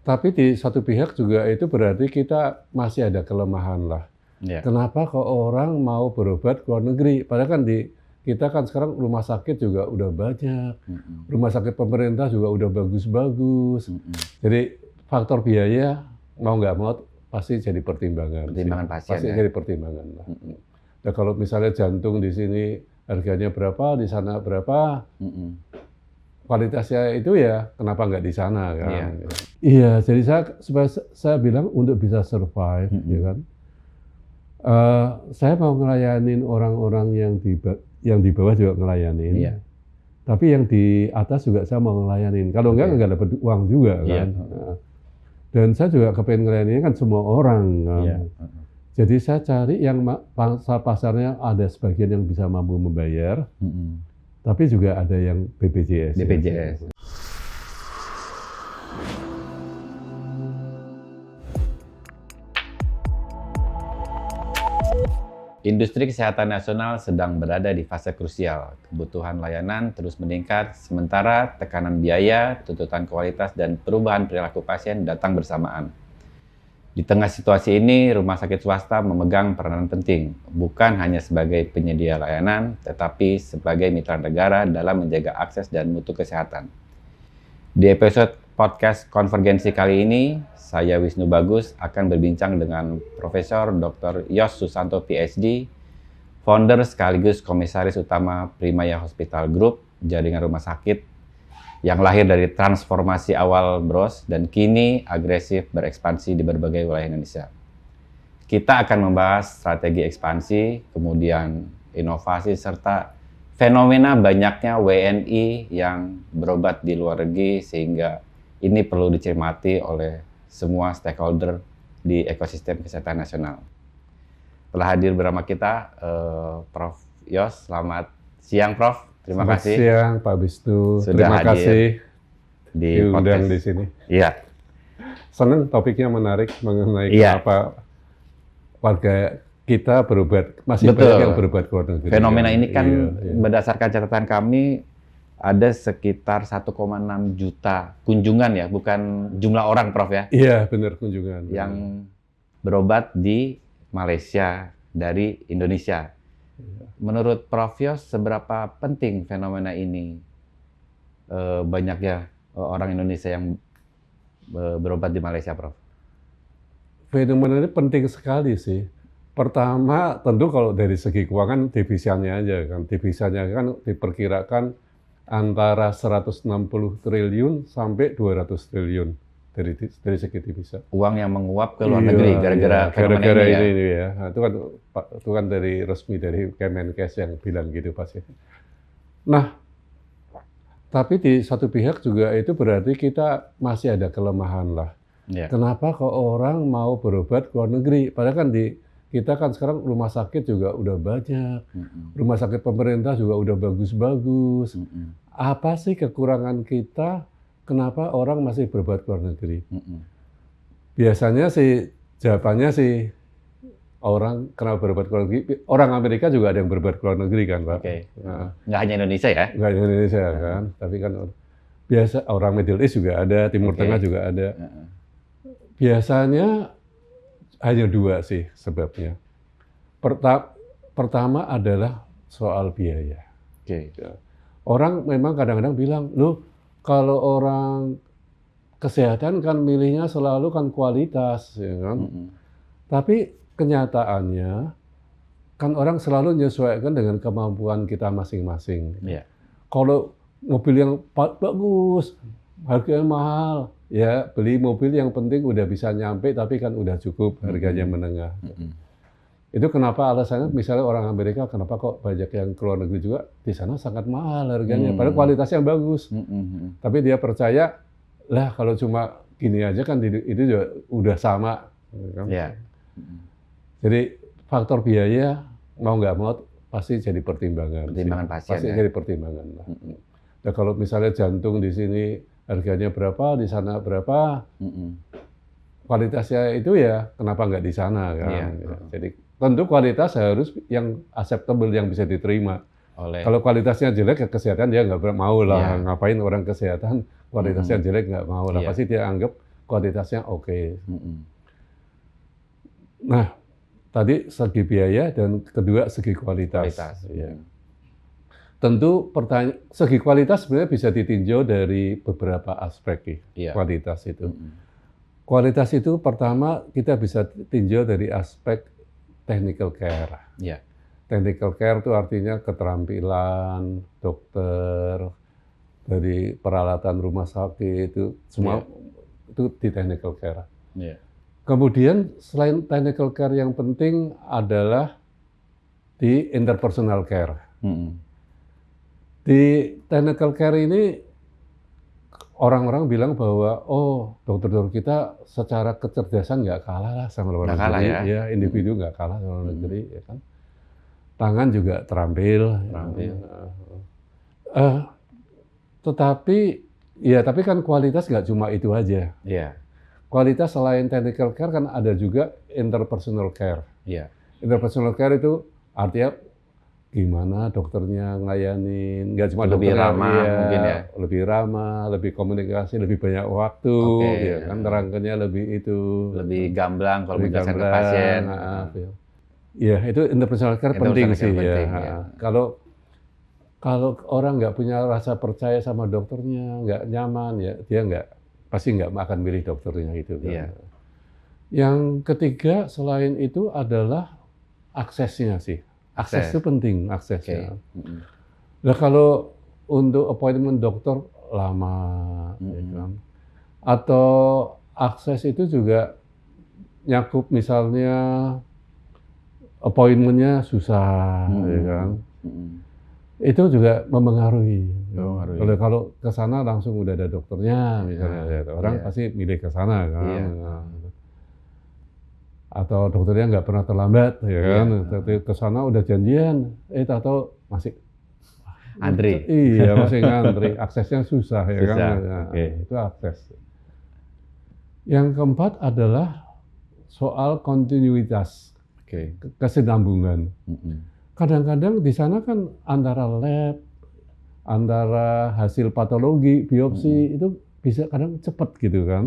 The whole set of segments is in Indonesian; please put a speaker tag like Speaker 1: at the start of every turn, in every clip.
Speaker 1: Tapi di satu pihak juga itu berarti kita masih ada kelemahan lah.
Speaker 2: Iya.
Speaker 1: Kenapa kok orang mau berobat ke luar negeri? Padahal kan kita kan sekarang rumah sakit juga udah banyak, rumah sakit pemerintah juga udah bagus-bagus. Jadi faktor biaya mau nggak mau pasti jadi pertimbangan.
Speaker 2: Pertimbangan pasien
Speaker 1: Pasti
Speaker 2: ya.
Speaker 1: jadi pertimbangan lah. Nah, kalau misalnya jantung di sini harganya berapa, di sana berapa, kualitasnya itu ya kenapa nggak di sana kan?
Speaker 2: Iya.
Speaker 1: Iya, jadi supaya saya bilang untuk bisa survive, ya kan. Saya mau ngelayanin orang-orang yang di bawah juga ngelayanin.
Speaker 2: Iya.
Speaker 1: Tapi yang di atas juga saya mau ngelayanin. Kalau nggak dapat uang juga
Speaker 2: Iya.
Speaker 1: kan. Nah, dan saya juga kepengen ngelayanin kan semua orang kan.
Speaker 2: Iya.
Speaker 1: Jadi saya cari yang pasarnya ada sebagian yang bisa mampu membayar, tapi juga ada yang BPJS.
Speaker 2: BPJS.
Speaker 1: Ya.
Speaker 2: Industri kesehatan nasional sedang berada di fase krusial. Kebutuhan layanan terus meningkat, sementara tekanan biaya, tuntutan kualitas, dan perubahan perilaku pasien datang bersamaan. Di tengah situasi ini, rumah sakit swasta memegang peranan penting, bukan hanya sebagai penyedia layanan, tetapi sebagai mitra negara dalam menjaga akses dan mutu kesehatan. Di episode podcast Konvergensi kali ini, saya Wisnu Bagus akan berbincang dengan Profesor Dr. Yos Susanto PhD, founder sekaligus komisaris utama Primaya Hospital Group, jaringan rumah sakit yang lahir dari transformasi awal BROS dan kini agresif berekspansi di berbagai wilayah Indonesia. Kita akan membahas strategi ekspansi, kemudian inovasi, serta fenomena banyaknya WNI yang berobat di luar negeri, sehingga ini perlu dicermati oleh semua stakeholder di ekosistem kesehatan nasional. Telah hadir bersama kita Prof. Yos. Selamat siang, Prof. Terima kasih.
Speaker 1: Selamat siang, Pak Wisnu.
Speaker 2: Sudah
Speaker 1: Terima
Speaker 2: hadir
Speaker 1: kasih
Speaker 2: diundang
Speaker 1: di sini.
Speaker 2: Iya.
Speaker 1: Senang topiknya menarik mengenai kenapa warga kita masih banyak yang berobat ke luar negeri.
Speaker 2: Fenomena ini kan berdasarkan catatan kami ada sekitar 1,6 juta kunjungan ya, bukan jumlah orang, Prof ya?
Speaker 1: Iya, benar, kunjungan.
Speaker 2: Yang berobat di Malaysia dari Indonesia. Menurut Prof Yos, seberapa penting fenomena ini banyaknya orang Indonesia yang berobat di Malaysia, Prof?
Speaker 1: Fenomena ini penting sekali sih. Pertama, tentu kalau dari segi keuangan devisanya aja kan. Devisanya kan diperkirakan antara 160 triliun sampai 200 triliun dari segi devisa.
Speaker 2: Uang yang menguap ke luar negeri gara-gara
Speaker 1: fenomena ini ya. Nah, itu kan dari resmi dari Kemenkes yang bilang gitu pasti. Nah, tapi di satu pihak juga itu berarti kita masih ada kelemahan lah.
Speaker 2: Ya.
Speaker 1: Kenapa kok orang mau berobat ke luar negeri? Padahal kan kita kan sekarang rumah sakit juga udah banyak, rumah sakit pemerintah juga udah bagus-bagus. Apa sih kekurangan kita? Kenapa orang masih berobat ke luar negeri? Biasanya sih jawabannya sih orang kenapa berobat ke luar negeri? Orang Amerika juga ada yang berobat ke luar negeri kan, Pak?
Speaker 2: Oke. Nah, nggak hanya Indonesia ya?
Speaker 1: Nggak hanya Indonesia kan, tapi kan biasa orang Middle East juga ada, Timur Tengah juga ada. Biasanya hanya dua sih sebabnya. Pertama adalah soal biaya. Orang memang kadang-kadang bilang, loh kalau orang kesehatan kan milihnya selalu kan kualitas, ya kan? Tapi kenyataannya kan orang selalu menyesuaikan dengan kemampuan kita masing-masing. Kalau mobil yang bagus, harganya mahal, ya beli mobil yang penting udah bisa nyampe tapi kan udah cukup, harganya menengah. Itu kenapa alasannya misalnya orang Amerika kenapa kok banyak yang keluar negeri juga, di sana sangat mahal harganya, padahal kualitasnya bagus. Tapi dia percaya, lah kalau cuma gini aja kan itu juga udah sama. Kan? Jadi faktor biaya mau nggak mau pasti jadi pertimbangan.
Speaker 2: Pertimbangan pasien.
Speaker 1: Pasti jadi pertimbangan lah. Nah, kalau misalnya jantung di sini harganya berapa, di sana berapa, kualitasnya itu ya kenapa nggak di sana kan? Jadi tentu kualitas harus yang acceptable, yang bisa diterima. Kalau kualitasnya jelek, kesehatan dia nggak mau lah. Ngapain orang kesehatan kualitasnya jelek, nggak mau lah. Pasti dia anggap kualitasnya oke. Nah, tadi segi biaya dan kedua segi kualitas. Ya. Tentu segi kualitas sebenarnya bisa ditinjau dari beberapa aspek kualitas itu. Kualitas itu pertama kita bisa tinjau dari aspek technical care. Technical care itu artinya keterampilan dokter, dari peralatan rumah sakit itu semua itu di technical care. Kemudian selain technical care yang penting adalah di interpersonal care. Di technical care ini orang-orang bilang bahwa dokter-dokter kita secara kecerdasan nggak kalah lah sama luar negeri. Ya, individu nggak kalah sama luar negeri, ya kan. Tangan juga terampil. Tapi kan kualitas nggak cuma itu aja. Kualitas selain technical care kan ada juga interpersonal care. Interpersonal care itu artinya gimana dokternya ngelayanin, nggak cuma
Speaker 2: lebih
Speaker 1: dokternya,
Speaker 2: ramah mungkin ya.
Speaker 1: Lebih ramah, lebih komunikasi, lebih banyak waktu, ya kan, terangkannya lebih
Speaker 2: gamblang kalau menjelaskan ke pasien.
Speaker 1: Ya, itu interpersonal care penting sih ya. Kalau orang nggak punya rasa percaya sama dokternya, nggak nyaman ya, dia pasti nggak akan milih dokternya itu. Kan. Yang ketiga selain itu adalah aksesnya sih. Akses itu penting, aksesnya. Nah, kalau untuk appointment dokter lama, ya kan? Atau akses itu juga nyakup misalnya appointment-nya susah, ya kan? Itu juga mempengaruhi. Kalau ke sana langsung udah ada dokternya, misalnya, orang pasti milih ke sana, kan? Atau dokternya nggak pernah terlambat, ya kan? Tapi ke sana udah janjian, tahu masih
Speaker 2: antri.
Speaker 1: Iya, masih ngantri. Aksesnya susah, ya kan? Itu akses. Yang keempat adalah soal kontinuitas, kesinambungan. Kadang-kadang di sana kan antara lab, antara hasil patologi, biopsi itu bisa kadang cepat gitu kan.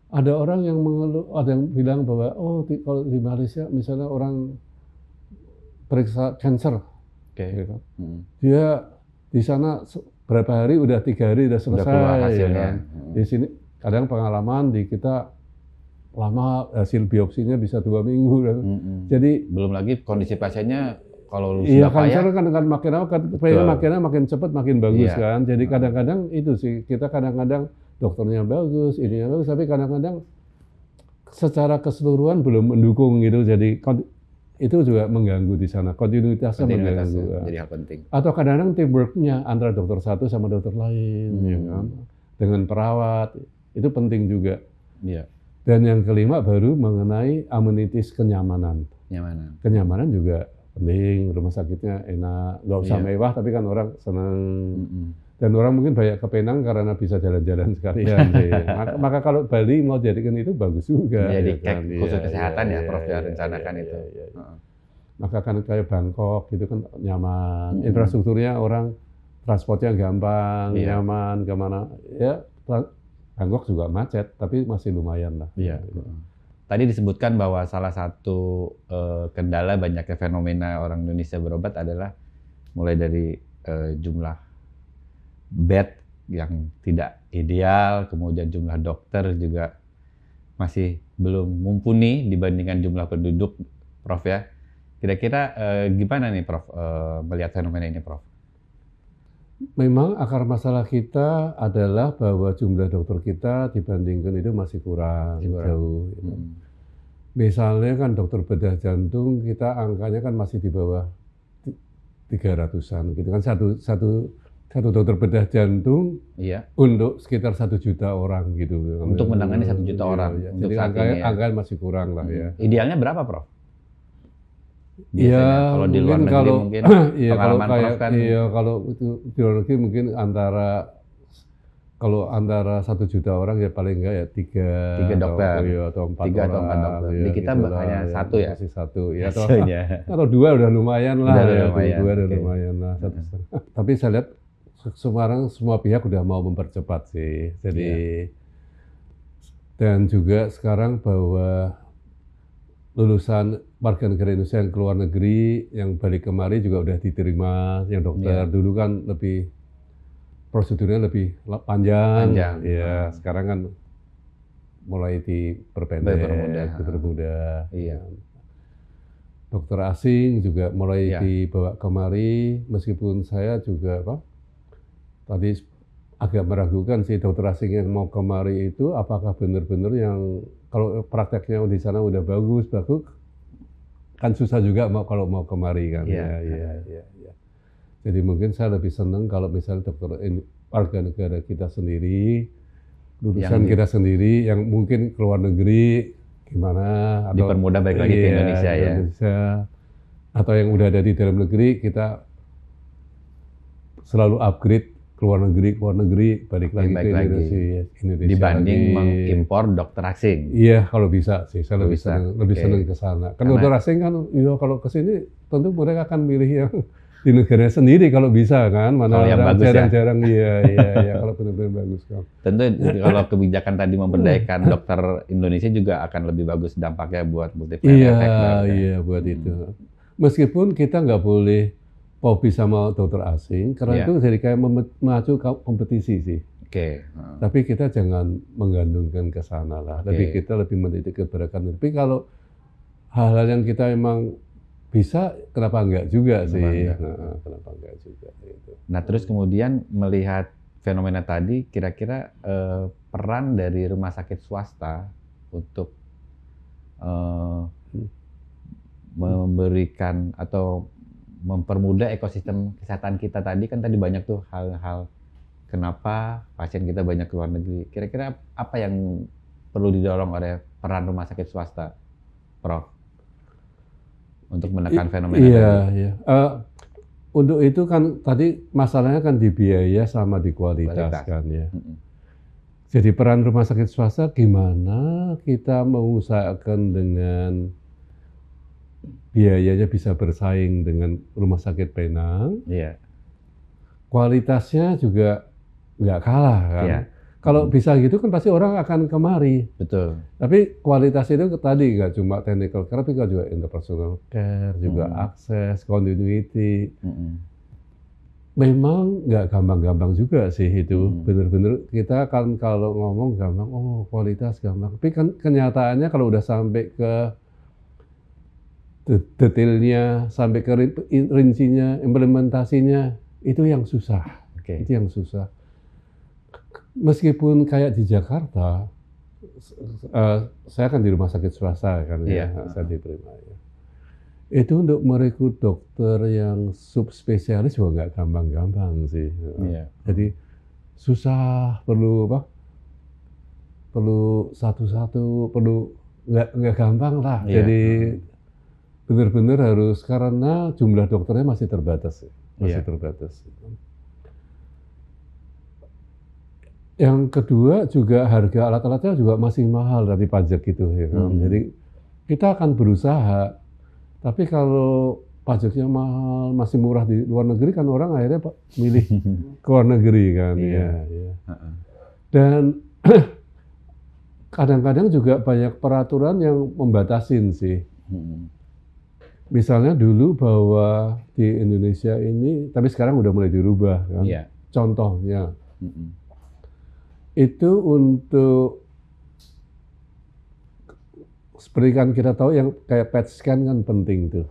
Speaker 1: Ada orang yang mengeluh, ada yang bilang bahwa kalau di Malaysia misalnya orang periksa cancer, gitu. Dia di sana berapa hari udah 3 hari udah selesai.
Speaker 2: Udah keluar hasilnya.
Speaker 1: Ya kan? Di sini kadang pengalaman di kita lama hasil biopsinya bisa 2 minggu. Jadi
Speaker 2: belum lagi kondisi pasiennya kalau
Speaker 1: sudah payah. Iya, kan makin lama makin cepat makin bagus kan. Jadi kadang-kadang itu sih kita kadang-kadang dokternya bagus, ininya bagus, tapi kadang-kadang secara keseluruhan belum mendukung gitu. Jadi itu juga mengganggu di sana. Kontinuitasnya mengganggu.
Speaker 2: Jadi hal penting.
Speaker 1: Atau kadang-kadang teamwork-nya antara dokter satu sama dokter lain, ya kan? Dengan perawat itu penting juga. Dan yang kelima baru mengenai amenities kenyamanan. Kenyamanan juga penting, rumah sakitnya enak, nggak usah mewah tapi kan orang senang. Dan orang mungkin banyak ke Penang karena bisa jalan-jalan sekalian. Maka kalau Bali mau jadikan itu bagus juga.
Speaker 2: Jadi kan? Khusus kesehatan Prof ya rencanakan itu.
Speaker 1: Maka kan kayak Bangkok gitu kan nyaman, infrastrukturnya orang transportnya gampang, nyaman kemana. Ya Bangkok juga macet, tapi masih lumayan lah.
Speaker 2: Tadi disebutkan bahwa salah satu kendala banyaknya fenomena orang Indonesia berobat adalah mulai dari jumlah bed yang tidak ideal, kemudian jumlah dokter juga masih belum mumpuni dibandingkan jumlah penduduk, Prof ya. Kira-kira gimana nih Prof melihat fenomena ini, Prof?
Speaker 1: Memang akar masalah kita adalah bahwa jumlah dokter kita dibandingkan itu masih kurang jauh. Misalnya kan dokter bedah jantung kita angkanya kan masih di bawah 300-an gitu kan, satu dokter bedah jantung untuk sekitar 1 juta orang gitu.
Speaker 2: Untuk menangani 1 juta orang.
Speaker 1: Jadi angkanya masih kurang lah ya.
Speaker 2: Idealnya berapa, Prof? Biasanya kalau di luar negeri mungkin pengalaman Prof kan.
Speaker 1: Kalau itu di luar negeri mungkin antara 1 juta orang ya paling enggak ya 3
Speaker 2: dokter
Speaker 1: atau 4
Speaker 2: 3 atau 4 dokter. Di kita hanya satu ya.
Speaker 1: Masih satu ya atau 2 udah lumayan lah. Dua udah lumayan lah. Tapi saya lihat sekarang semua pihak udah mau mempercepat sih. Jadi Dan juga sekarang bahwa lulusan warga negara Indonesia yang keluar negeri, yang balik kemari juga udah diterima, yang dokter dulu kan lebih prosedurnya lebih panjang. Ya, sekarang kan mulai diperpendek, dipermudah.
Speaker 2: Iya.
Speaker 1: Dokter asing juga mulai dibawa kemari, meskipun saya juga tadi agak meragukan sih dokter asing yang mau kemari itu apakah benar-benar yang kalau prakteknya di sana udah bagus kan susah juga kalau mau kemari kan. Ya. Jadi mungkin saya lebih senang kalau misalnya dokter warga negara kita sendiri, lulusan kita sendiri yang mungkin keluar negeri gimana atau
Speaker 2: dipermudah balik lagi ke Indonesia
Speaker 1: atau yang udah ada di dalam negeri kita selalu upgrade keluar negeri balik lagi ke Indonesia
Speaker 2: dibanding mengimpor dokter asing.
Speaker 1: Iya, kalau bisa sih saya lebih senang ke sana. Kan dokter asing kan kalau ke sini tentu mereka akan milih yang di negara sendiri kalau bisa kan, mana orang jarang-jarang kalau benar-benar bagus kan.
Speaker 2: Tentu kalau kebijakan tadi memberdayakan dokter Indonesia juga akan lebih bagus dampaknya buat multiplier effect.
Speaker 1: Iya, buat itu. Meskipun kita nggak boleh hobi sama dokter asing, karena itu jadi kayak memacu kompetisi sih. Tapi kita jangan menggantungkan ke sana lah. Kita lebih menitik keberatan. Tapi kalau hal-hal yang kita emang bisa, kenapa enggak juga sih? Kenapa enggak juga? Gitu.
Speaker 2: Nah, terus kemudian melihat fenomena tadi, kira-kira peran dari rumah sakit swasta untuk memberikan atau mempermudah ekosistem kesehatan kita tadi kan tadi banyak tuh hal-hal kenapa pasien kita banyak keluar negeri. Kira-kira apa yang perlu didorong oleh peran rumah sakit swasta, Prof? Untuk menekan fenomena tadi.
Speaker 1: Untuk itu kan tadi masalahnya kan di biaya sama di kualitas. Kan ya. Jadi peran rumah sakit swasta gimana kita mengusahakan dengan biayanya bisa bersaing dengan rumah sakit Penang. Kualitasnya juga nggak kalah kan. Kalau bisa gitu kan pasti orang akan kemari.
Speaker 2: Betul.
Speaker 1: Tapi kualitas itu tadi nggak cuma technical care, tapi juga interpersonal care, juga akses, continuity. Memang nggak gampang-gampang juga sih itu. Bener-bener kita kan kalau ngomong gampang, kualitas gampang. Tapi kan kenyataannya kalau udah sampai ke detailnya, sampai ke rincinya, implementasinya, itu yang susah. Itu yang susah. Meskipun kayak di Jakarta, saya kan di rumah sakit swasta kan saya diterima ya. Itu untuk merekrut dokter yang subspesialis juga nggak gampang-gampang sih. Jadi susah, perlu satu-satu, perlu nggak gampang lah. Jadi benar-benar harus, karena jumlah dokternya masih terbatas. Terbatas. Yang kedua juga harga alat-alatnya juga masih mahal dari pajak gitu ya kan. Jadi kita akan berusaha, tapi kalau pajaknya mahal, masih murah di luar negeri kan orang akhirnya milih ke luar negeri kan. Dan kadang-kadang juga banyak peraturan yang membatasin sih. Misalnya dulu bahwa di Indonesia ini, tapi sekarang udah mulai dirubah kan. Contohnya, itu untuk seperti kan kita tahu yang kayak PET scan kan penting tuh.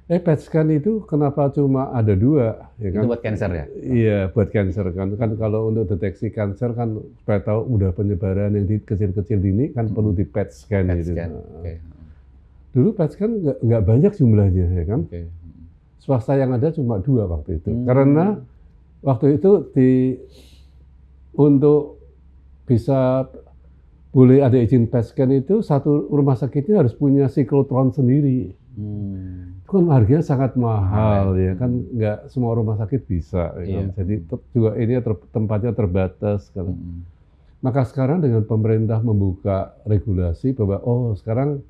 Speaker 1: PET scan itu kenapa cuma ada 2? Ya kan?
Speaker 2: Itu buat kanker ya?
Speaker 1: Iya, buat kanker kan. Kan kalau untuk deteksi kanker kan supaya tahu udah penyebaran yang di kecil-kecil dini kan perlu di PET scan gitu. Dulu PET scan nggak banyak jumlahnya ya kan. Swasta yang ada cuma 2 waktu itu. Karena waktu itu untuk bisa boleh ada izin PET scan itu satu rumah sakitnya harus punya siklotron sendiri. Itu kan harganya sangat mahal ya kan, nggak semua rumah sakit bisa. Kan? Jadi juga ini tempatnya terbatas kan. Maka sekarang dengan pemerintah membuka regulasi bahwa sekarang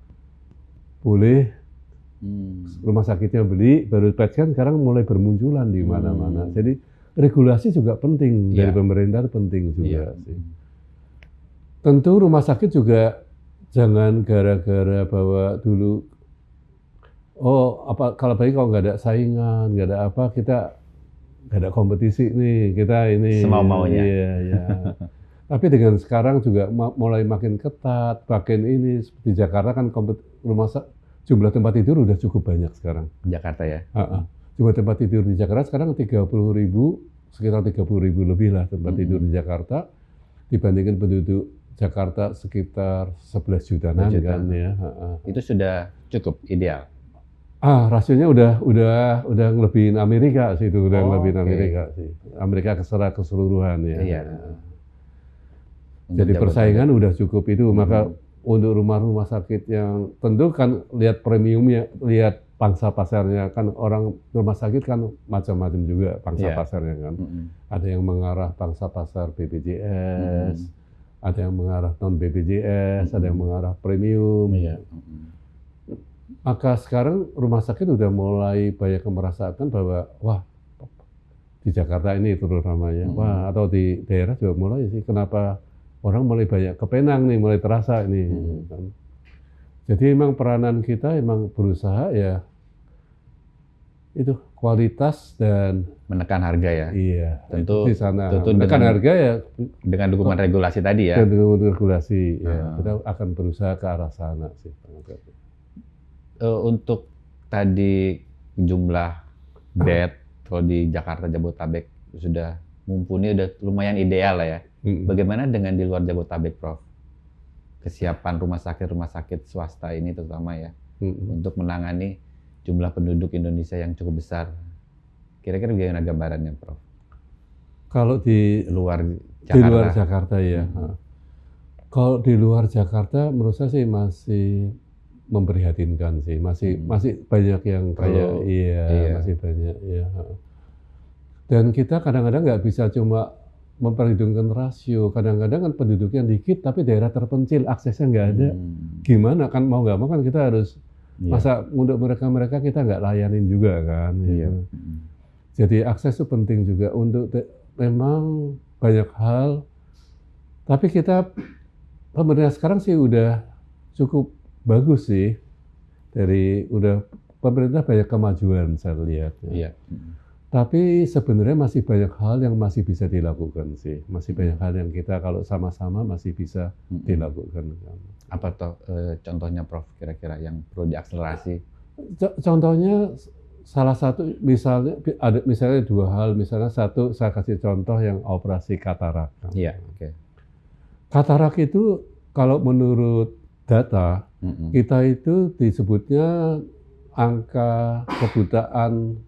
Speaker 1: boleh rumah sakitnya beli, baru PET scan sekarang mulai bermunculan di mana-mana. Jadi regulasi juga penting dari pemerintah, penting juga sih. Tentu rumah sakit juga jangan gara-gara bahwa dulu, kalau nggak ada saingan, nggak ada apa, kita nggak ada kompetisi nih, kita ini.
Speaker 2: Semau-maunya.
Speaker 1: Iya, iya. Tapi dengan sekarang juga mulai makin ketat, makin ini, seperti Jakarta kan jumlah tempat tidur udah cukup banyak sekarang.
Speaker 2: Jakarta ya?
Speaker 1: Jumlah tempat tidur di Jakarta sekarang 30.000, sekitar 30.000 lebih lah tempat tidur di Jakarta, dibandingkan penduduk Jakarta sekitar 11 jutaan kan ya.
Speaker 2: Itu sudah cukup ideal?
Speaker 1: Rasionya udah ngelebihin Amerika sih, itu udah ngelebihin Amerika sih. Amerika secara keseluruhan ya.
Speaker 2: Iya.
Speaker 1: Jadi persaingan udah cukup itu, maka untuk rumah-rumah sakit yang tentu kan lihat premiumnya, lihat pangsa pasarnya kan, orang rumah sakit kan macam-macam juga pangsa pasarnya kan. Ada yang mengarah pangsa pasar BPJS, ada yang mengarah non BPJS, ada yang mengarah premium. Maka sekarang rumah sakit udah mulai banyak yang merasakan bahwa wah, di Jakarta ini terutamanya, wah, atau di daerah juga mulai sih, kenapa orang mulai banyak ke Penang nih, mulai terasa ini. Jadi emang peranan kita emang berusaha ya itu kualitas dan
Speaker 2: menekan harga ya.
Speaker 1: Iya.
Speaker 2: Tentu
Speaker 1: di sana
Speaker 2: tentu
Speaker 1: menekan harga ya
Speaker 2: dengan dukungan regulasi tadi ya.
Speaker 1: Dan dukungan regulasi ya. Kita akan berusaha ke arah sana sih.
Speaker 2: Untuk tadi jumlah bed kalau di Jakarta Jabodetabek sudah mumpuni, udah lumayan ideal lah ya. Bagaimana dengan di luar Jabodetabek, Prof? Kesiapan rumah sakit swasta ini terutama ya, untuk menangani jumlah penduduk Indonesia yang cukup besar. Kira-kira bagaimana gambarannya, Prof? Kalau di luar Jakarta?
Speaker 1: Di luar Jakarta ya. Kalau di luar Jakarta menurut saya sih masih memprihatinkan sih, masih banyak yang kayak masih banyak ya. Dan kita kadang-kadang nggak bisa cuma memperhitungkan rasio, kadang-kadang kan penduduknya dikit tapi daerah terpencil, aksesnya nggak ada. Gimana kan, mau nggak mau kan kita harus masa untuk mereka kita nggak layanin juga kan. Gitu. Jadi akses itu penting juga untuk memang banyak hal. Tapi kita pemerintah sekarang sih udah cukup bagus sih, pemerintah banyak kemajuan saya lihat.
Speaker 2: Iya.
Speaker 1: Tapi sebenarnya masih banyak hal yang masih bisa dilakukan sih, masih banyak hal yang kita kalau sama-sama masih bisa dilakukan.
Speaker 2: Apa contohnya, Prof? Kira-kira yang perlu diakselerasi?
Speaker 1: Contohnya salah satu misalnya dua hal, misalnya satu saya kasih contoh yang operasi katarak.
Speaker 2: Iya, oke.
Speaker 1: Katarak itu kalau menurut data kita itu disebutnya angka kebutaan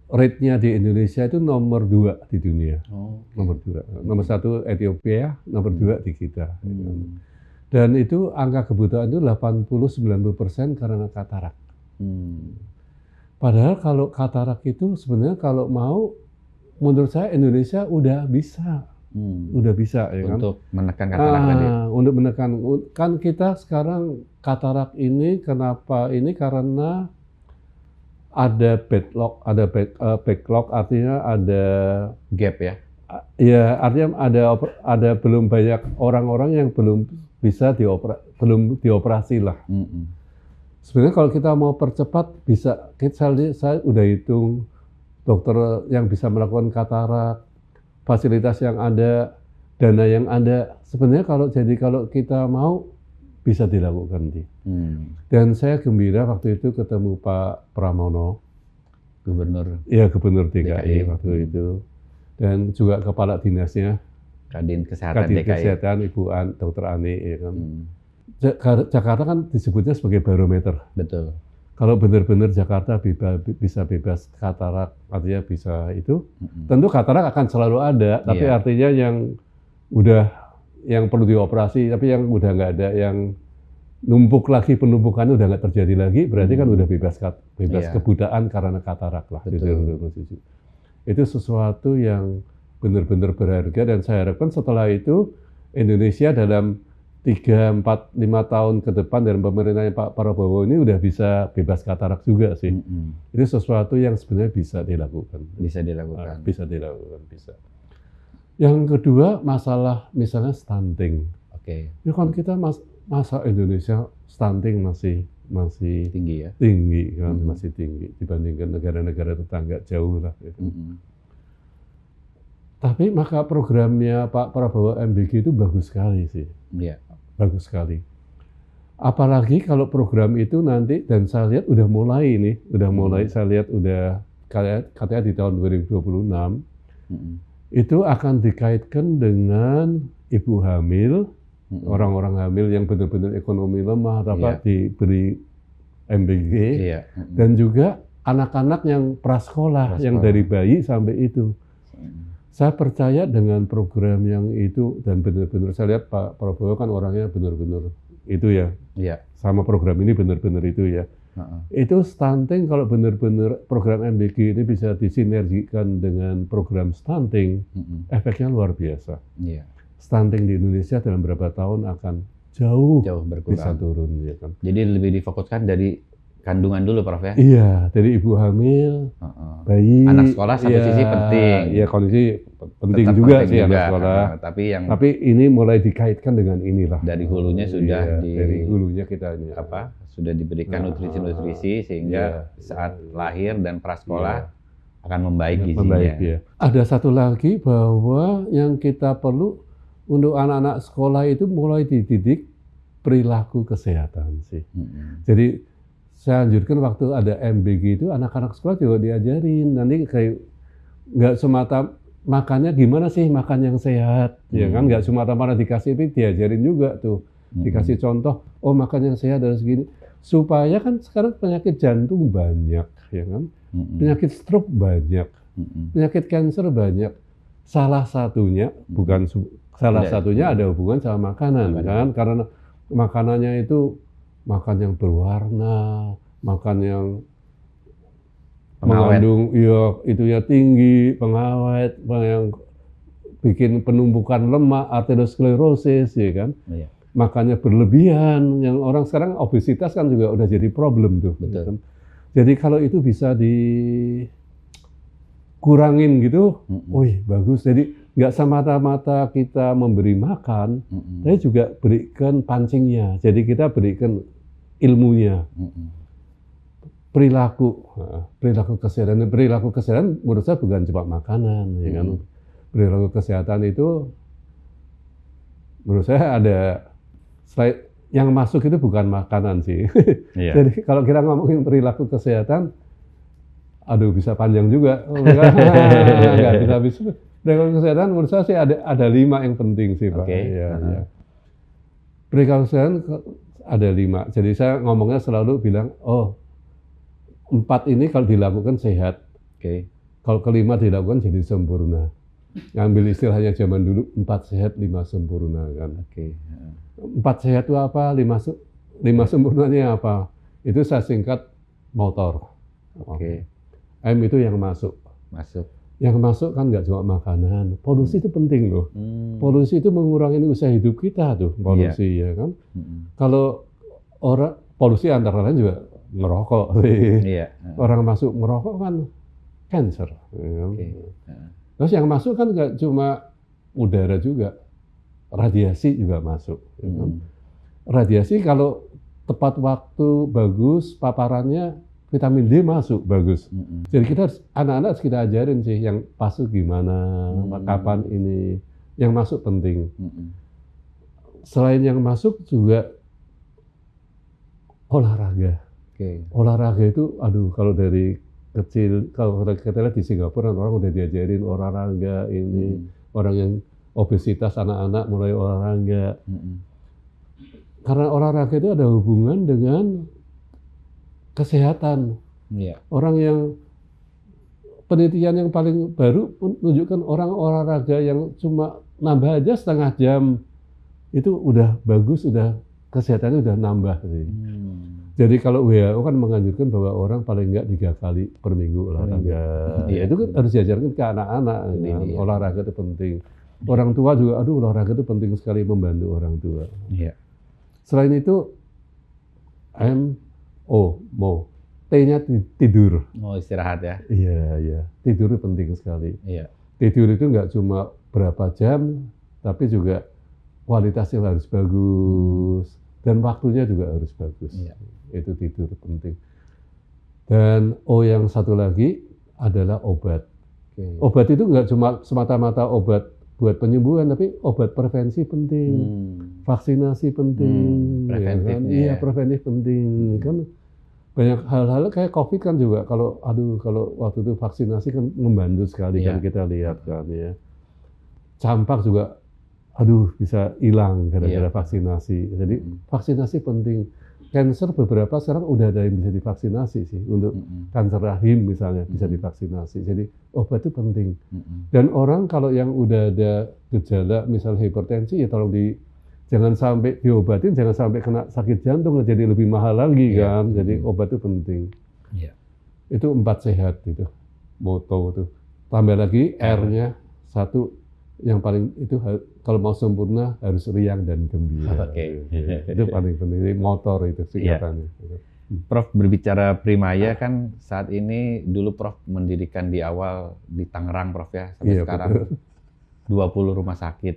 Speaker 1: rate-nya di Indonesia itu nomor 2 di dunia. Nomor 2. Nomor 1 Ethiopia, nomor 2 di kita. Dan itu angka kebutaan itu 80-90% karena katarak. Padahal kalau katarak itu sebenarnya kalau mau, menurut saya Indonesia udah bisa. Udah bisa ya kan?
Speaker 2: Untuk menekan katarak tadi.
Speaker 1: Untuk menekan, kan kita sekarang katarak ini kenapa ini karena ada backlog, artinya ada
Speaker 2: gap ya.
Speaker 1: Ya, artinya ada belum banyak orang-orang yang belum bisa dioperasi lah. Sebenarnya kalau kita mau percepat bisa, saya udah hitung dokter yang bisa melakukan katarak, fasilitas yang ada, dana yang ada. Sebenarnya kalau kita mau bisa dilakukan sih. Dan saya gembira waktu itu ketemu Pak Pramono,
Speaker 2: Gubernur
Speaker 1: DKI waktu itu, dan juga kepala dinasnya,
Speaker 2: Kadin Kesehatan DKI.
Speaker 1: Kesehatan Ibu Dr. Ani, ya kan. Jakarta kan disebutnya sebagai barometer.
Speaker 2: Betul.
Speaker 1: Kalau benar-benar Jakarta bisa bebas katarak, artinya bisa itu, tentu katarak akan selalu ada, tapi artinya yang perlu dioperasi, tapi yang udah nggak ada, yang numpuk lagi, penumpukannya udah nggak terjadi lagi, berarti kan udah bebas kebutaan karena katarak lah. Itu sesuatu yang benar-benar berharga, dan saya harapkan setelah itu Indonesia dalam 3, 4, 5 tahun ke depan dalam pemerintahan Pak Prabowo ini udah bisa bebas katarak juga sih. Itu sesuatu yang sebenarnya bisa dilakukan.
Speaker 2: Bisa dilakukan.
Speaker 1: Bisa dilakukan, bisa. Yang kedua masalah misalnya stunting.
Speaker 2: Oke.
Speaker 1: Ya kan kita masa Indonesia stunting masih
Speaker 2: Tinggi ya.
Speaker 1: tinggi kan, masih tinggi dibandingkan negara-negara tetangga jauh lah. Gitu. Tapi maka programnya Pak Prabowo MBG itu bagus sekali sih.
Speaker 2: Iya.
Speaker 1: Bagus sekali. Apalagi kalau program itu nanti, dan saya lihat udah mulai nih, saya lihat udah katanya di tahun 2026, itu akan dikaitkan dengan ibu hamil, orang-orang hamil yang benar-benar ekonomi lemah dapat diberi MBG, dan juga anak-anak yang prasekolah, yang dari bayi sampai itu. Saya percaya dengan program yang itu, dan benar-benar saya lihat Pak Prabowo kan orangnya benar-benar itu ya, sama program ini benar-benar itu ya. Itu stunting kalau benar-benar program MBG ini bisa disinergikan dengan program stunting, efeknya luar biasa. Stunting di Indonesia dalam beberapa tahun akan jauh berkurang, bisa turun ya kan.
Speaker 2: Jadi lebih difokuskan dari kandungan dulu, Prof ya?
Speaker 1: Iya, dari ibu hamil, bayi,
Speaker 2: anak sekolah satu sisi penting.
Speaker 1: Iya, kondisi penting
Speaker 2: Tetap
Speaker 1: juga
Speaker 2: penting
Speaker 1: sih
Speaker 2: juga.
Speaker 1: anak sekolah.
Speaker 2: Tapi
Speaker 1: ini mulai dikaitkan dengan inilah.
Speaker 2: Dari hulunya sudah
Speaker 1: dari hulunya kita ini
Speaker 2: sudah diberikan nutrisi-nutrisi sehingga saat lahir dan prasekolah akan membaik gizinya.
Speaker 1: Ya. Ada satu lagi bahwa yang kita perlu untuk anak-anak sekolah itu mulai dididik perilaku kesehatan sih. Jadi saya anjurkan waktu ada MBG itu anak-anak sekolah juga diajarin, nanti kayak nggak semata makannya gimana sih makan yang sehat, ya kan, nggak semata-mata dikasih, tapi diajarin juga tuh, dikasih contoh, oh makan yang sehat dan segini, supaya kan sekarang penyakit jantung banyak, ya kan, penyakit stroke banyak, penyakit kanker banyak, salah satunya satunya ada hubungan sama makanan, kan, karena makanannya itu makan yang berwarna, makan yang mengandung itunya tinggi, pengawet, yang bikin penumpukan lemak, arteriosklerosis, ya kan. Makannya berlebihan, yang orang sekarang obesitas kan juga udah jadi problem tuh.
Speaker 2: Betul.
Speaker 1: Kan? Jadi kalau itu bisa dikurangin gitu, wih bagus. Jadi nggak semata-mata kita memberi makan, tapi juga berikan pancingnya. Jadi kita berikan ilmunya, perilaku kesehatan. Perilaku kesehatan menurut saya bukan cuma makanan, ya kan. Perilaku kesehatan itu menurut saya ada yang masuk itu bukan makanan sih. Jadi kalau kita ngomongin perilaku kesehatan, aduh bisa panjang juga, nggak bisa habis. Perilaku kesehatan menurut saya sih ada 5 yang penting sih Pak. Perilaku kesehatan ada 5. Jadi saya ngomongnya selalu bilang, 4 ini kalau dilakukan sehat. Kalau kelima dilakukan jadi sempurna. Ngambil istilahnya zaman dulu, 4 sehat, 5 sempurna kan. 4 sehat itu apa? 5 sempurnanya apa? Itu saya singkat motor. M itu yang masuk. Yang masuk kan nggak cuma makanan, polusi itu penting loh. Polusi itu mengurangi usaha hidup kita tuh, polusi ya kan. Kalau polusi antara lain juga ngerokok sih. Orang masuk ngerokok kan cancer. Ya. Terus yang masuk kan nggak cuma udara juga, radiasi juga masuk. Ya kan? Radiasi kalau tepat waktu bagus, paparannya vitamin D masuk bagus. Jadi kita anak-anak harus kita ajarin sih yang masuk gimana, kapan ini, yang masuk penting. Selain yang masuk juga olahraga. Olahraga itu, aduh kalau dari kecil, kalau kita lihat di Singapura orang udah diajarin olahraga ini, orang yang obesitas anak-anak mulai olahraga. Karena olahraga itu ada hubungan dengan kesehatan. Orang yang penelitian yang paling baru menunjukkan orang olahraga yang cuma nambah aja setengah jam itu udah bagus, udah kesehatannya udah nambah sih. Jadi kalau WHO kan menganjurkan bahwa orang paling enggak 3 kali per minggu olahraga. Itu kan harus diajarkan ke anak-anak. Kan? Olahraga itu penting. Orang tua juga, aduh olahraga itu penting sekali membantu orang tua. Selain itu, T-nya tidur.
Speaker 2: Istirahat ya?
Speaker 1: Iya. Tidur itu penting sekali. Tidur itu nggak cuma berapa jam, tapi juga kualitasnya harus bagus dan waktunya juga harus bagus.
Speaker 2: Iya.
Speaker 1: Itu tidur penting. Dan yang satu lagi adalah obat. Obat itu nggak cuma semata-mata obat buat penyembuhan, tapi obat prevensi penting, vaksinasi penting,
Speaker 2: preventif
Speaker 1: ya kan?
Speaker 2: ya.
Speaker 1: Iya, preventif penting kan. Banyak hal-hal kayak COVID kan juga kalau waktu itu vaksinasi kan membantu sekali kan kita lihat kan ya. Campak juga bisa hilang gara-gara vaksinasi. Jadi vaksinasi penting. Cancer beberapa sekarang udah ada yang bisa divaksinasi sih untuk kanker rahim misalnya bisa divaksinasi. Jadi obat itu penting. Dan orang kalau yang udah ada gejala misalnya hipertensi ya tolong jangan sampai diobatin, jangan sampai kena sakit jantung jadi lebih mahal lagi kan. Jadi obat itu penting. Itu 4 sehat itu moto itu. Tambah lagi R-nya 1 yang paling itu kalau mau sempurna harus riang dan gembira. Itu paling penting. Jadi motor itu singkatannya.
Speaker 2: Prof berbicara Primaya kan saat ini dulu Prof mendirikan di awal di Tangerang Prof ya sampai sekarang betul. 20 rumah sakit.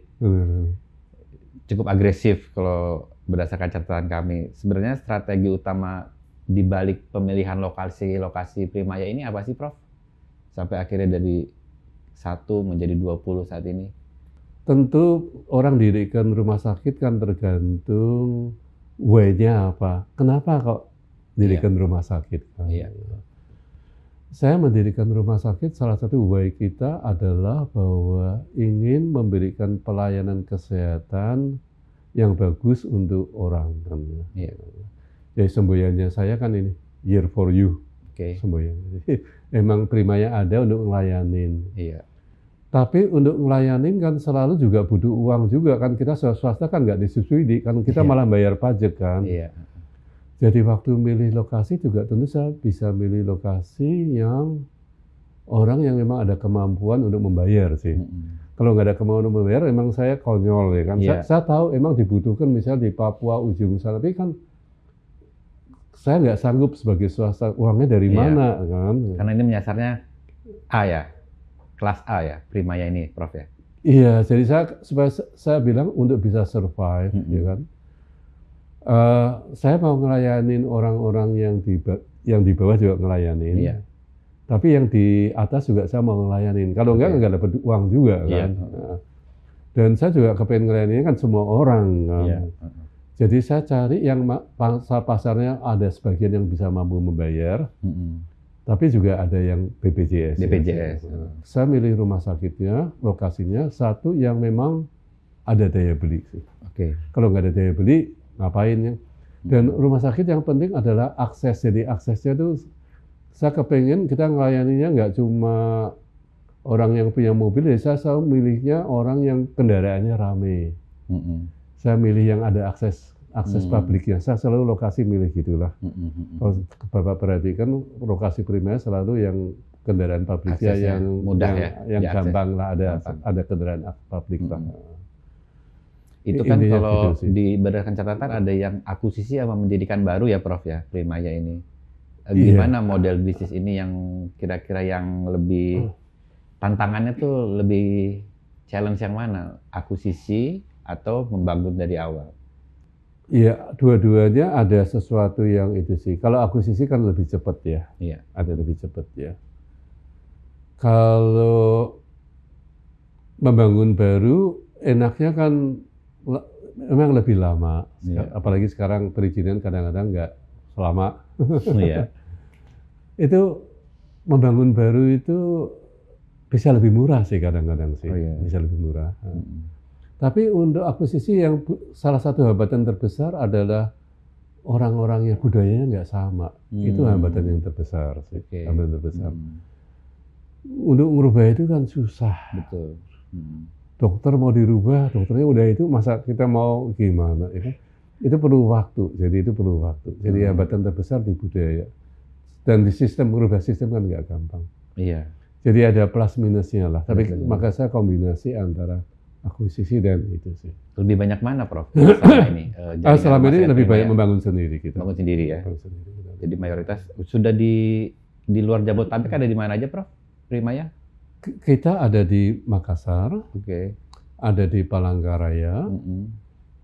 Speaker 2: Cukup agresif kalau berdasarkan catatan kami. Sebenarnya strategi utama di balik pemilihan lokasi Primaya ini apa sih Prof? Sampai akhirnya dari 1 menjadi 20 saat ini?
Speaker 1: Tentu orang dirikan rumah sakit kan tergantung why-nya apa. Kenapa kok dirikan rumah sakit? Kan? Saya mendirikan rumah sakit, salah satu why kita adalah bahwa ingin memberikan pelayanan kesehatan yang bagus untuk orang. Kan? Jadi semboyannya saya kan ini, Year for You. Semboyannya. Emang Primaya ada untuk ngelayanin. Tapi untuk ngelayanin kan selalu juga butuh uang juga kan, kita swasta kan nggak disubsidi kan, kita malah bayar pajak kan. Jadi waktu milih lokasi juga tentu saya bisa milih lokasi yang orang yang memang ada kemampuan untuk membayar sih. Kalau nggak ada kemampuan untuk membayar, emang saya konyol ya kan. Saya tahu emang dibutuhkan misalnya di Papua ujung sana, tapi kan saya nggak sanggup sebagai swasta, uangnya dari mana kan.
Speaker 2: Karena ini menyasarnya A ya? Kelas A ya, Primaya ini, Prof ya?
Speaker 1: Iya, jadi saya bilang untuk bisa survive, ya kan. Saya mau ngelayanin orang-orang yang di bawah juga ngelayanin. Tapi yang di atas juga saya mau ngelayanin. Kalau nggak dapat uang juga kan. Dan saya juga kepengen ngelayanin kan semua orang kan. Jadi saya cari yang pasarnya ada sebagian yang bisa mampu membayar. Tapi juga ada yang BPJS.
Speaker 2: BPJS.
Speaker 1: Saya milih rumah sakitnya, lokasinya satu yang memang ada daya beli sih. Kalau nggak ada daya beli, ngapain ya? Dan rumah sakit yang penting adalah akses. Jadi aksesnya itu saya kepengen kita ngelayaninnya nggak cuma orang yang punya mobil, ya saya selalu milihnya orang yang kendaraannya rame. Saya milih yang ada akses publiknya. Saya selalu lokasi milih gitulah. Kalau Bapak perhatikan lokasi Primaya selalu yang kendaraan publiknya yang mudah yang gampang lah, ada kendaraan publik lah.
Speaker 2: Itu kan kalau berdasarkan catatan ada yang akuisisi sama mendirikan baru ya Prof ya, Primaya ini. Gimana model bisnis ini yang kira-kira yang lebih tantangannya tuh lebih challenge yang mana? Akuisisi atau membangun dari awal?
Speaker 1: Iya, dua-duanya ada sesuatu yang itu sih. Kalau akuisisi kan lebih cepat ya. Ada lebih cepat ya. Kalau membangun baru, enaknya kan memang lebih lama. Apalagi sekarang perizinan kadang-kadang nggak selama. Itu membangun baru itu bisa lebih murah sih kadang-kadang sih. Bisa lebih murah. Tapi untuk akuisisi yang salah satu hambatan terbesar adalah orang-orang yang budayanya nggak sama. Itu hambatan yang terbesar sih. Hambatan terbesar. Untuk merubah itu kan susah.
Speaker 2: Betul.
Speaker 1: Dokter mau dirubah, dokternya udah itu, masa kita mau gimana? Ya kan? Itu perlu waktu. Jadi itu perlu waktu. Jadi hambatan terbesar di budaya. Dan di sistem, merubah sistem kan nggak gampang. Jadi ada plus minusnya lah. Tapi maka saya kombinasi antara akuisisi dan itu sih.
Speaker 2: Lebih banyak mana, Prof? Selama ini?
Speaker 1: Selama ini lebih banyak membangun sendiri kita.
Speaker 2: Bangun sendiri ya. Jadi mayoritas sudah di luar Jabodetabek ada di mana aja, Prof? Primaya?
Speaker 1: Kita ada di Makassar,
Speaker 2: Oke.
Speaker 1: ada di Palangkaraya,
Speaker 2: Mm-mm.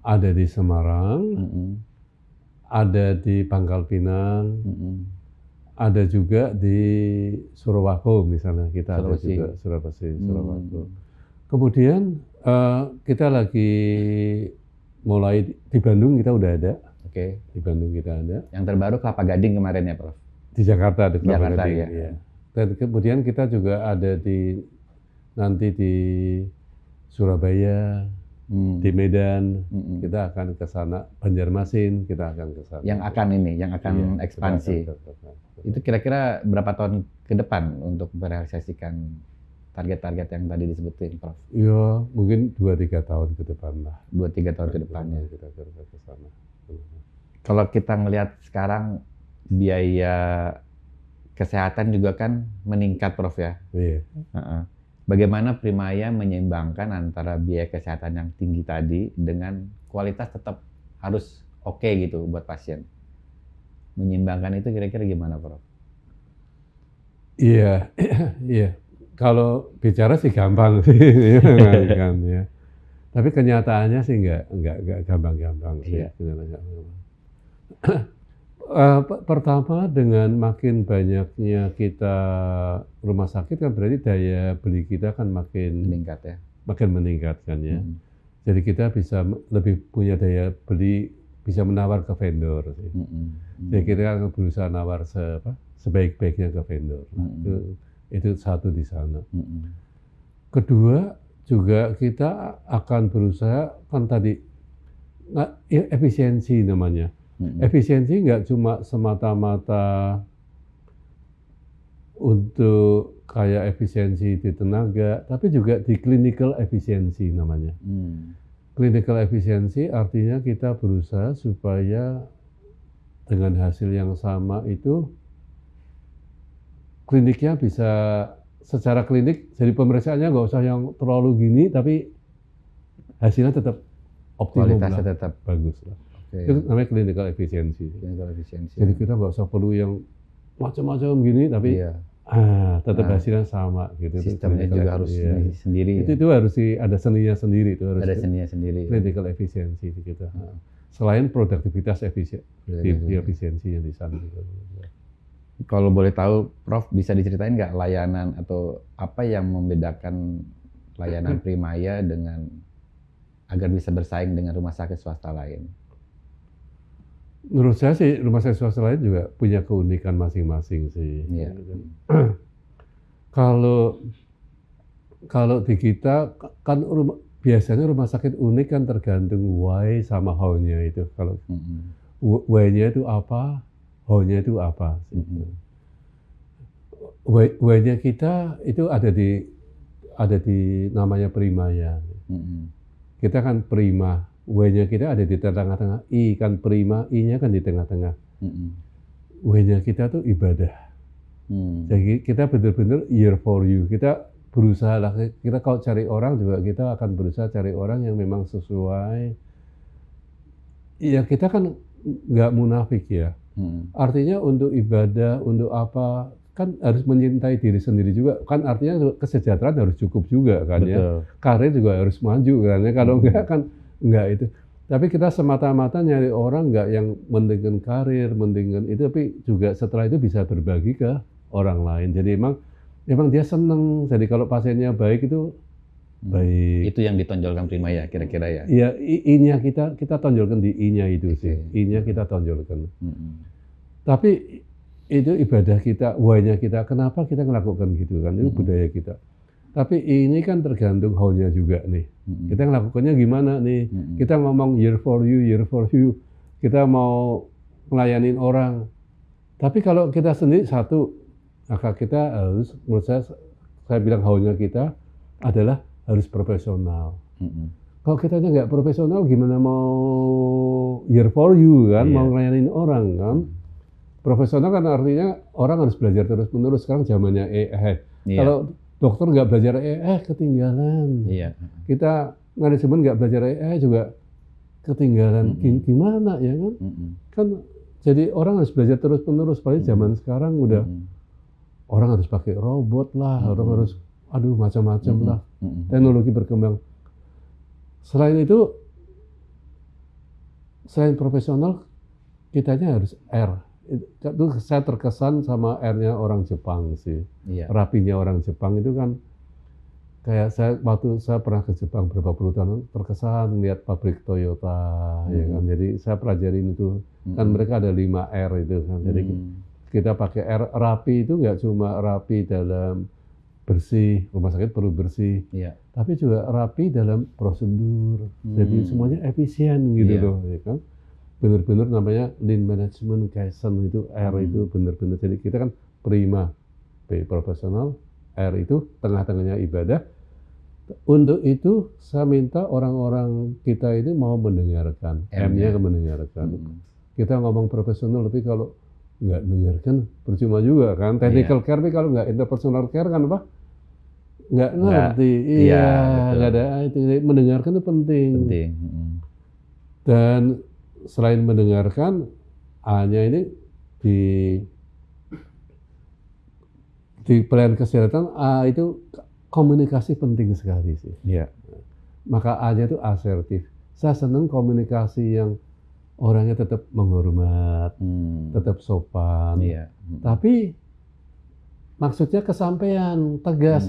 Speaker 1: ada di Semarang,
Speaker 2: Mm-mm.
Speaker 1: ada di Pangkal Pinang,
Speaker 2: Mm-mm.
Speaker 1: ada juga di Surabaya misalnya, kita ada
Speaker 2: Sulawesi.
Speaker 1: juga Surabaya.
Speaker 2: Hmm.
Speaker 1: Kemudian kita lagi mulai di Bandung, kita udah ada.
Speaker 2: Oke.
Speaker 1: Di Bandung kita ada.
Speaker 2: Yang terbaru Kelapa Gading kemarin ya, Prof?
Speaker 1: Di Jakarta ada Kelapa
Speaker 2: Jakarta,
Speaker 1: Gading,
Speaker 2: ya.
Speaker 1: ya. Dan kemudian kita juga ada nanti di Surabaya, di Medan, kita akan ke sana. Banjarmasin kita akan ke sana.
Speaker 2: Yang akan ekspansi. Itu kira-kira berapa tahun ke depan untuk merealisasikan target-target yang tadi disebutin, Prof?
Speaker 1: Ya, mungkin 2-3 tahun ke depan lah.
Speaker 2: 2-3 tahun ke depannya.
Speaker 1: Kita ke sana.
Speaker 2: Kalau kita ngelihat sekarang biaya kesehatan juga kan meningkat, Prof ya.
Speaker 1: Iya.
Speaker 2: Bagaimana Primaya menyeimbangkan antara biaya kesehatan yang tinggi tadi dengan kualitas tetap harus oke gitu buat pasien? Menyeimbangkan itu kira-kira gimana, Prof?
Speaker 1: Iya, iya. Kalau bicara sih gampang sih, kan ya. Tapi kenyataannya sih nggak gampang-gampang sih.
Speaker 2: Iya.
Speaker 1: Pertama, dengan makin banyaknya kita rumah sakit kan berarti daya beli kita kan makin
Speaker 2: Meningkat ya.
Speaker 1: Makin meningkat kan ya. Jadi kita bisa lebih punya daya beli, bisa menawar ke vendor sih. Jadi kita akan berusaha nawar sebaik-baiknya ke vendor. Itu satu di sana. Kedua, juga kita akan berusaha, kan tadi efisiensi namanya. Efisiensi nggak cuma semata-mata untuk kayak efisiensi di tenaga, tapi juga di clinical efisiensi namanya. Clinical efisiensi artinya kita berusaha supaya dengan hasil yang sama itu kliniknya bisa secara klinik, jadi pemeriksaannya nggak usah yang terlalu gini, tapi hasilnya tetap optimum,
Speaker 2: kualitasnya
Speaker 1: lah,
Speaker 2: tetap
Speaker 1: bagus lah.
Speaker 2: Okay.
Speaker 1: Itu namanya clinical efficiency.
Speaker 2: Clinical efficiency.
Speaker 1: Jadi kita nggak usah perlu yang macam-macam gini, tapi tetap hasilnya sama gitu.
Speaker 2: Sistemnya juga harus sendiri.
Speaker 1: Itu harus ada seninya sendiri. Itu harus
Speaker 2: ada seninya sendiri.
Speaker 1: Clinical efficiency kita. Selain produktivitas efisiensi yang di sana.
Speaker 2: Kalau boleh tahu, Prof, bisa diceritain nggak layanan atau apa yang membedakan layanan Primaya dengan agar bisa bersaing dengan rumah sakit swasta lain?
Speaker 1: Menurut saya sih rumah sakit swasta lain juga punya keunikan masing-masing sih.
Speaker 2: Iya.
Speaker 1: Kalau di kita kan biasanya rumah sakit unik kan tergantung why sama how-nya itu. Kalau why-nya itu apa, how-nya itu apa. Why-nya kita itu ada di namanya Primaya. Kita kan prima. W-nya kita ada di tengah-tengah, I kan prima, I-nya kan di tengah-tengah. W-nya kita tuh ibadah. Jadi kita benar-benar year for you. Kita berusaha lah, kita kalau cari orang juga kita akan berusaha cari orang yang memang sesuai. Ya kita kan nggak munafik ya. Artinya untuk ibadah, untuk apa, kan harus mencintai diri sendiri juga. Kan artinya kesejahteraan harus cukup juga kan. Betul. Ya. Karir juga harus maju kan ya. Kalau enggak kan enggak itu. Tapi kita semata-mata nyari orang enggak yang mendingin karir, mendingin itu, tapi juga setelah itu bisa berbagi ke orang lain. Jadi emang dia seneng. Jadi kalau pasiennya baik itu baik.
Speaker 2: Itu yang ditonjolkan Primaya kira-kira ya?
Speaker 1: Iya, I-nya kita tonjolkan di I-nya itu sih. I-nya kita tonjolkan. Tapi itu ibadah kita, why-nya kita. Kenapa kita melakukan gitu kan? Itu budaya kita. Tapi ini kan tergantung how-nya juga nih. Kita ngelakukannya gimana nih? Kita ngomong year for you. Kita mau ngelayanin orang. Tapi kalau kita sendiri satu, maka kita harus, menurut saya bilang how-nya kita adalah harus profesional. Kalau kita nggak profesional, gimana mau year for you kan? Mau ngelayanin orang kan? Profesional kan artinya orang harus belajar terus-menerus. Sekarang zamannya AI. Kalau dokter nggak belajar AI, ketinggalan. Kita manajemen nggak belajar AI juga ketinggalan. Gimana ya kan? Kan jadi orang harus belajar terus-menerus. Paling zaman sekarang udah orang harus pakai robot lah, orang harus aduh macam-macam lah. Teknologi berkembang. Selain itu, selain profesional, kitanya harus R. Itu saya terkesan sama R-nya orang Jepang sih.
Speaker 2: Iya.
Speaker 1: Rapinya orang Jepang itu kan kayak waktu saya pernah ke Jepang berapa puluh tahun, terkesan lihat pabrik Toyota, ya kan. Jadi saya pelajarin itu, kan mereka ada 5 R itu kan. Jadi kita pakai R. Rapi itu nggak cuma rapi dalam bersih, rumah sakit perlu bersih, tapi juga rapi dalam prosedur. Jadi semuanya efisien gitu loh, ya kan. Benar-benar namanya lean management kaizen itu R itu benar-benar. Jadi kita kan prima, P profesional, R itu tengah-tengahnya ibadah. Untuk itu saya minta orang-orang kita ini mau mendengarkan, M-nya mendengarkan. Kita ngomong profesional, tapi kalau nggak dengarkan percuma juga kan. Technical care, tapi kalau nggak interpersonal care kan apa? Nggak ngerti. Iya, nggak ada itu. Mendengarkan itu penting. Dan selain mendengarkan, A-nya ini di pelayanan kesehatan, A itu komunikasi penting sekali sih.
Speaker 2: Iya.
Speaker 1: Maka A-nya itu asertif. Saya senang komunikasi yang orangnya tetap menghormat, tetap sopan. Tapi maksudnya kesampaian, tegas.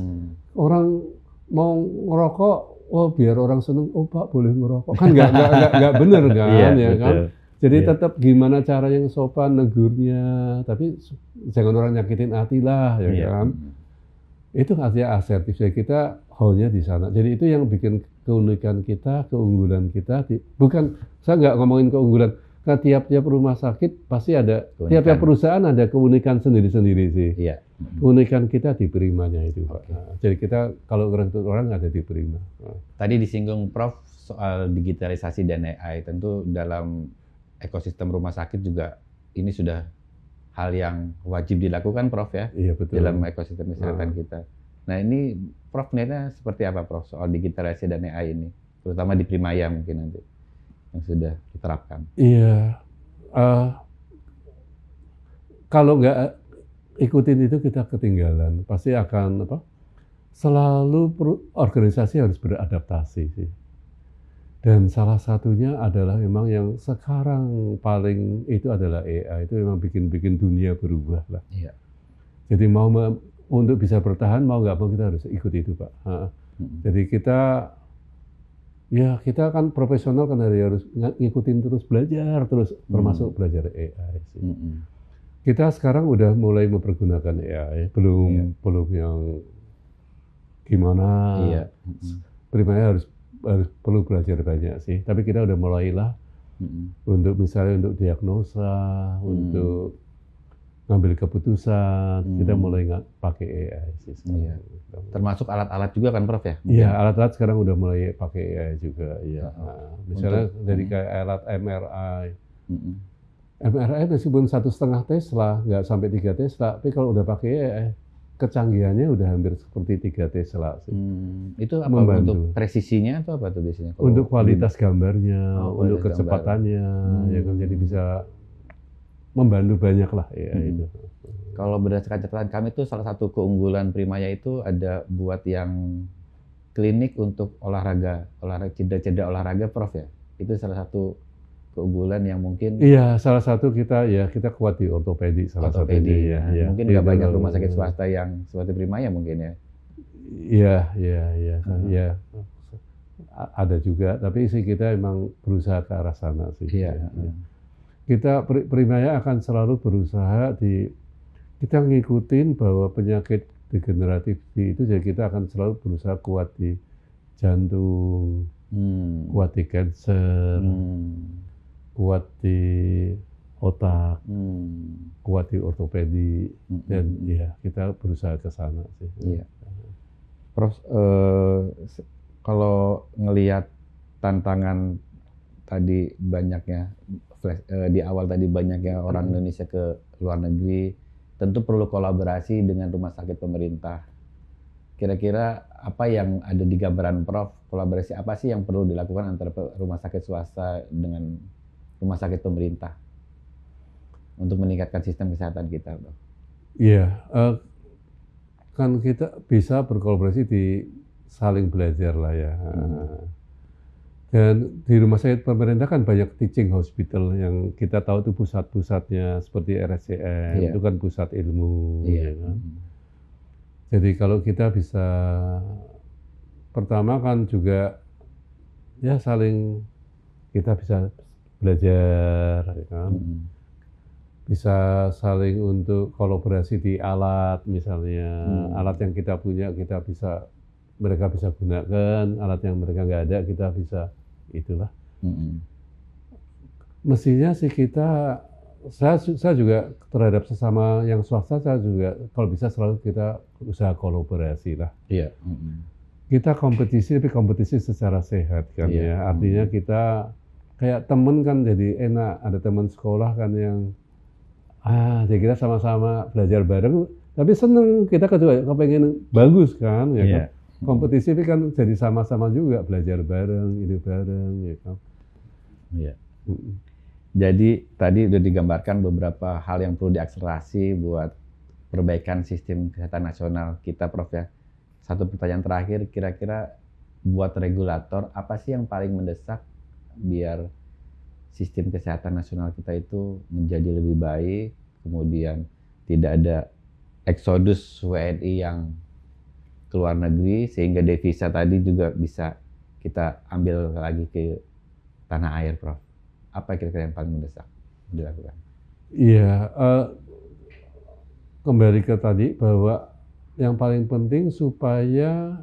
Speaker 1: Orang mau ngerokok, oh biar orang seneng, oh Pak boleh ngerokok. Kan nggak bener kan, ya kan? Jadi tetap gimana cara yang sopan negurnya, tapi jangan orang nyakitin hati lah, ya kan? Itu artinya asertif. Jadi kita hole-nya di sana. Jadi itu yang bikin keunikan kita, keunggulan kita. Bukan, saya nggak ngomongin keunggulan. Karena tiap-tiap rumah sakit pasti ada, tiap-tiap perusahaan ada keunikan sendiri-sendiri sih.
Speaker 2: Iya.
Speaker 1: Keunikan kita di Primanya itu, Pak. Nah, jadi kita kalau orang ada di Prima.
Speaker 2: Tadi disinggung Prof soal digitalisasi dan AI. Tentu dalam ekosistem rumah sakit juga ini sudah hal yang wajib dilakukan, Prof ya.
Speaker 1: Iya, betul.
Speaker 2: Dalam ekosistem kesehatan kita. Nah ini Prof melihatnya seperti apa, Prof, soal digitalisasi dan AI ini, terutama di Primaya mungkin nanti yang sudah diterapkan.
Speaker 1: Iya. Kalau nggak ikutin itu kita ketinggalan. Pasti akan apa? Selalu organisasi harus beradaptasi sih. Dan salah satunya adalah memang yang sekarang paling itu adalah AI. Itu memang bikin dunia berubah lah.
Speaker 2: Iya.
Speaker 1: Jadi untuk bisa bertahan mau nggak mau kita harus ikut itu, Pak. Jadi kita kan profesional kan harus ngikutin terus, belajar terus, termasuk belajar AI sih. Kita sekarang udah mulai mempergunakan AI, belum yang gimana. Primanya harus perlu belajar banyak sih. Tapi kita udah mulailah untuk misalnya untuk diagnosa, untuk ngambil keputusan, kita mulai nggak pakai AI sih.
Speaker 2: Termasuk alat-alat juga kan, Prof ya?
Speaker 1: Iya, alat-alat sekarang udah mulai pakai AI juga. Iya. Nah, misalnya dari kayak alat MRI. MRI meskipun 1,5 Tesla, nggak sampai 3 Tesla, tapi kalau udah pakai AI, kecanggihannya udah hampir seperti 3 Tesla sih.
Speaker 2: Itu apa?
Speaker 1: Membantu.
Speaker 2: Untuk presisinya atau apa tuh biasanya?
Speaker 1: Untuk kualitas gambarnya, untuk kecepatannya, ya kan, jadi bisa membantu banyak lah ya itu.
Speaker 2: Kalau berdasarkan catatan kami tuh salah satu keunggulan Primaya itu ada buat yang klinik untuk olahraga cedera olahraga, Prof ya. Itu salah satu keunggulan yang mungkin.
Speaker 1: Iya, salah satu kita kuat di ortopedi salah satunya ya.
Speaker 2: Mungkin nggak banyak rumah sakit swasta yang seperti Primaya mungkin ya.
Speaker 1: Iya. Ada juga, tapi sih kita emang berusaha ke arah sana sih.
Speaker 2: Iya.
Speaker 1: Kita Primaya akan selalu berusaha kita ngikutin bahwa penyakit degeneratif itu, jadi kita akan selalu berusaha kuat di jantung, kuat di kanker, kuat di otak, kuat di ortopedi, dan ya kita berusaha ke sana sih.
Speaker 2: Iya. Prof, kalau ngelihat tantangan tadi banyaknya di awal tadi banyaknya orang Indonesia ke luar negeri, tentu perlu kolaborasi dengan rumah sakit pemerintah. Kira-kira apa yang ada di gambaran Prof? Kolaborasi apa sih yang perlu dilakukan antara rumah sakit swasta dengan rumah sakit pemerintah untuk meningkatkan sistem kesehatan kita, Prof?
Speaker 1: Iya, kan kita bisa berkolaborasi di saling belajar lah ya. Dan di rumah sakit pemerintah kan banyak teaching hospital yang kita tahu itu pusat-pusatnya seperti RSCM, itu kan pusat ilmu. Ya kan? Jadi kalau kita bisa, pertama kan juga ya saling kita bisa belajar, ya kan? Bisa saling untuk kolaborasi di alat misalnya, alat yang kita punya mereka bisa gunakan, alat yang mereka nggak ada kita bisa, itulah. Mestinya sih saya juga terhadap sesama yang swasta, saya juga kalau bisa selalu kita usaha kolaborasi lah.
Speaker 2: Iya.
Speaker 1: Kita kompetisi, tapi kompetisi secara sehat kan ya. Artinya kita kayak temen kan jadi enak, ada teman sekolah kan yang jadi kita sama-sama belajar bareng, tapi seneng kita juga kepengen bagus kan ya kan. Kompetisi ini kan jadi sama-sama juga belajar bareng, ide bareng ya kan.
Speaker 2: Iya. Jadi tadi udah digambarkan beberapa hal yang perlu diakselerasi buat perbaikan sistem kesehatan nasional kita, Prof ya. Satu pertanyaan terakhir, kira-kira buat regulator apa sih yang paling mendesak biar sistem kesehatan nasional kita itu menjadi lebih baik, kemudian tidak ada eksodus WNI yang ke luar negeri sehingga devisa tadi juga bisa kita ambil lagi ke tanah air, Prof. Apa kira-kira yang paling mendesak dilakukan?
Speaker 1: Iya, kembali ke tadi bahwa yang paling penting supaya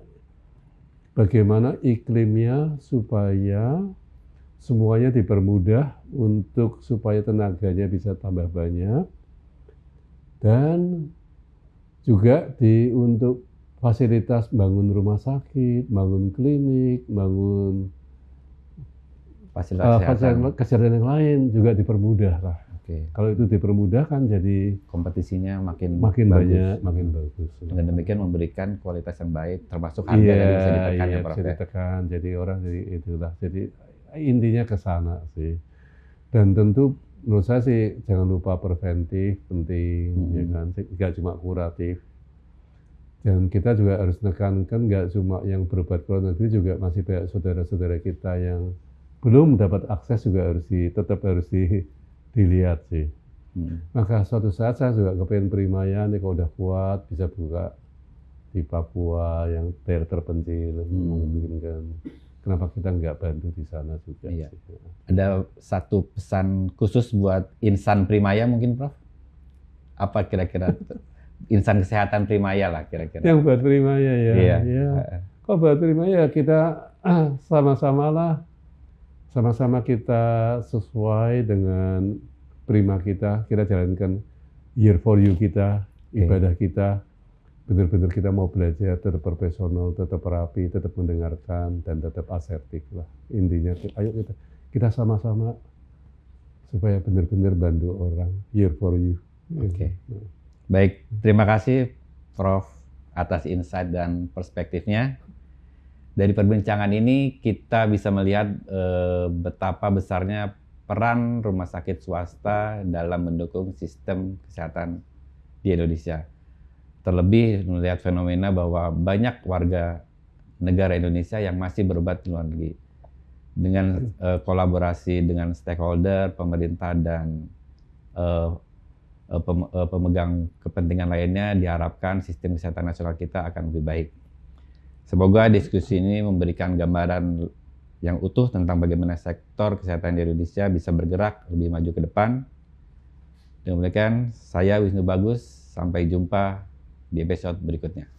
Speaker 1: bagaimana iklimnya supaya semuanya dipermudah untuk supaya tenaganya bisa tambah banyak dan juga untuk fasilitas bangun rumah sakit, bangun klinik, bangun fasilitas kesehatan yang lain juga dipermudah lah. Kalau itu dipermudah kan jadi
Speaker 2: kompetisinya makin
Speaker 1: banyak, makin bagus.
Speaker 2: Dan demikian memberikan kualitas yang baik, termasuk harga yang bisa ditekan ya, Prof.
Speaker 1: Bisa ditekan. Jadi orang jadi itulah. Jadi intinya ke sana sih. Dan tentu menurut saya sih jangan lupa preventif penting, ya kan. Nggak cuma kuratif. Dan kita juga harus menekankan nggak cuma yang berobat ke luar negeri, juga masih banyak saudara-saudara kita yang belum dapat akses juga tetap harus dilihat sih. Maka suatu saat saya juga kepengen Primaya nih kalau udah kuat bisa buka di Papua yang daerah terpencil, memungkinkan. Kenapa kita nggak bantu di sana juga?
Speaker 2: Iya. Ada satu pesan khusus buat insan Primaya mungkin, Prof? Apa kira-kira insan kesehatan Primaya lah kira-kira?
Speaker 1: Yang buat Primaya ya.
Speaker 2: Iya.
Speaker 1: Ya. Kok buat Primaya kita sama-sama kita sesuai dengan prima kita jalankan year for you kita, ibadah kita, benar-benar kita mau belajar, tetap profesional, tetap rapi, tetap mendengarkan, dan tetap asertif lah. Intinya, ayo kita sama-sama supaya benar-benar bantu orang, year for you.
Speaker 2: Baik, terima kasih Prof atas insight dan perspektifnya. Dari perbincangan ini kita bisa melihat betapa besarnya peran rumah sakit swasta dalam mendukung sistem kesehatan di Indonesia. Terlebih melihat fenomena bahwa banyak warga negara Indonesia yang masih berobat di luar negeri. Dengan kolaborasi dengan stakeholder, pemerintah, dan pemegang kepentingan lainnya, diharapkan sistem kesehatan nasional kita akan lebih baik. Semoga diskusi ini memberikan gambaran yang utuh tentang bagaimana sektor kesehatan di Indonesia bisa bergerak lebih maju ke depan. Demikian, saya Wisnu Bagus, sampai jumpa di episode berikutnya.